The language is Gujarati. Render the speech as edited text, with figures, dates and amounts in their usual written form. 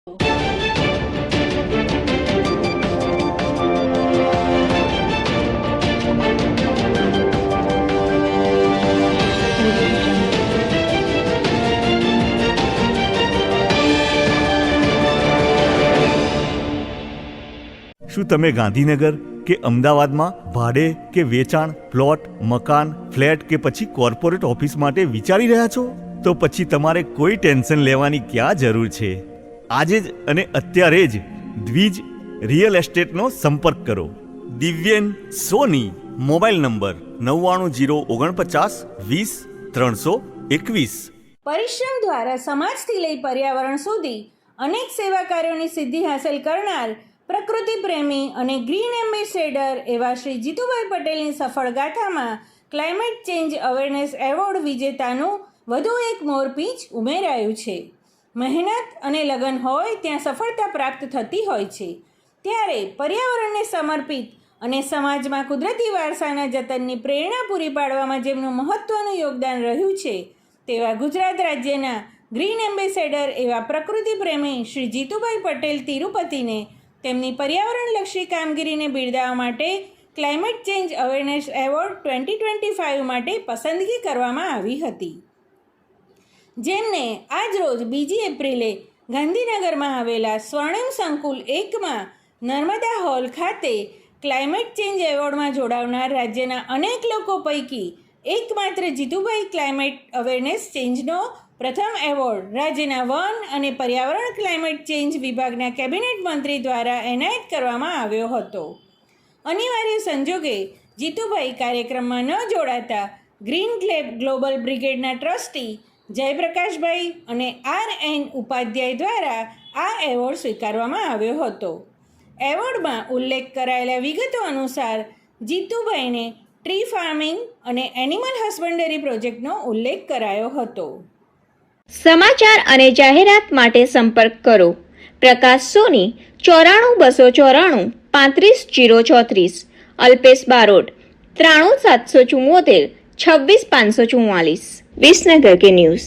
શું તમે ગાંધીનગર કે અમદાવાદમાં ભાડે કે વેચાણ, પ્લોટ, મકાન, ફ્લેટ કે પછી કોર્પોરેટ ઓફિસ માટે વિચારી રહ્યા છો? તો પછી તમારે કોઈ ટેન્શન લેવાની ક્યાં જરૂર છે? આજે જ અને અત્યારે જ દ્વિજ રિયલ એસ્ટેટનો સંપર્ક કરો. દિવ્યેન સોની. Mobile number 9949200321. પરિશ્રમ દ્વારા સમાજથી લઈ પર્યાવરણ સુધી અનેક સેવા કાર્યોની સિદ્ધિ હાંસલ કરનાર પ્રકૃતિ પ્રેમી અને ગ્રીન એમ્બેસેડર એવા શ્રી જીતુભાઈ પટેલની સફળ ગાથામાં ક્લાઇમેટ ચેન્જ અવેરનેસ એવોર્ડ વિજેતાનું વધુ એક મોરપીંછ ઉમેરાયું છે. મહેનત અને લગન હોય ત્યાં સફળતા પ્રાપ્ત થતી હોય છે. ત્યારે પર્યાવરણને સમર્પિત અને સમાજમાં કુદરતી વારસાના જતનની પ્રેરણા પૂરી પાડવામાં જેમનું મહત્ત્વનું યોગદાન રહ્યું છે તેવા ગુજરાત રાજ્યના ગ્રીન એમ્બેસેડર એવા પ્રકૃતિ પ્રેમી શ્રી જીતુભાઈ પટેલ તિરુપતિને તેમની પર્યાવરણલક્ષી કામગીરીને બિરદાવવા માટે ક્લાઇમેટ ચેન્જ અવેરનેસ એવોર્ડ 2025 માટે પસંદગી કરવામાં આવી હતી, જેમને આજરોજ 2 એપ્રિલે ગાંધીનગરમાં આવેલા સ્વર્ણિમ સંકુલ 1માં નર્મદા હોલ ખાતે ક્લાઇમેટ ચેન્જ એવોર્ડમાં જોડાવનાર રાજ્યના અનેક લોકો પૈકી એકમાત્ર જીતુભાઈ ક્લાઇમેટ અવેરનેસ ચેન્જનો પ્રથમ એવોર્ડ રાજ્યના વન અને પર્યાવરણ ક્લાઇમેટ ચેન્જ વિભાગના કેબિનેટ મંત્રી દ્વારા એનાયત કરવામાં આવ્યો હતો. અનિવાર્ય સંજોગે જીતુભાઈ કાર્યક્રમમાં ન જોડાતા ગ્રીન ગ્લોબલ બ્રિગેડના ટ્રસ્ટી જયપ્રકાશભાઈ અને RN ઉપાધ્યાય દ્વારા આ એવોર્ડ સ્વીકારવામાં આવ્યો હતો. એવોર્ડમાં ઉલ્લેખ કરાયેલા વિગતો અનુસાર જીતુભાઈને ટ્રી ફાર્મિંગ અને એનિમલ હસબન્ડરી પ્રોજેક્ટનો ઉલ્લેખ કરાયો હતો. સમાચાર અને જાહેરાત માટે સંપર્ક કરો પ્રકાશ સોની 94 294 35 034, અલ્પેશ બારોટ 93 774 26 544. વિસનગર કે ન્યૂઝ.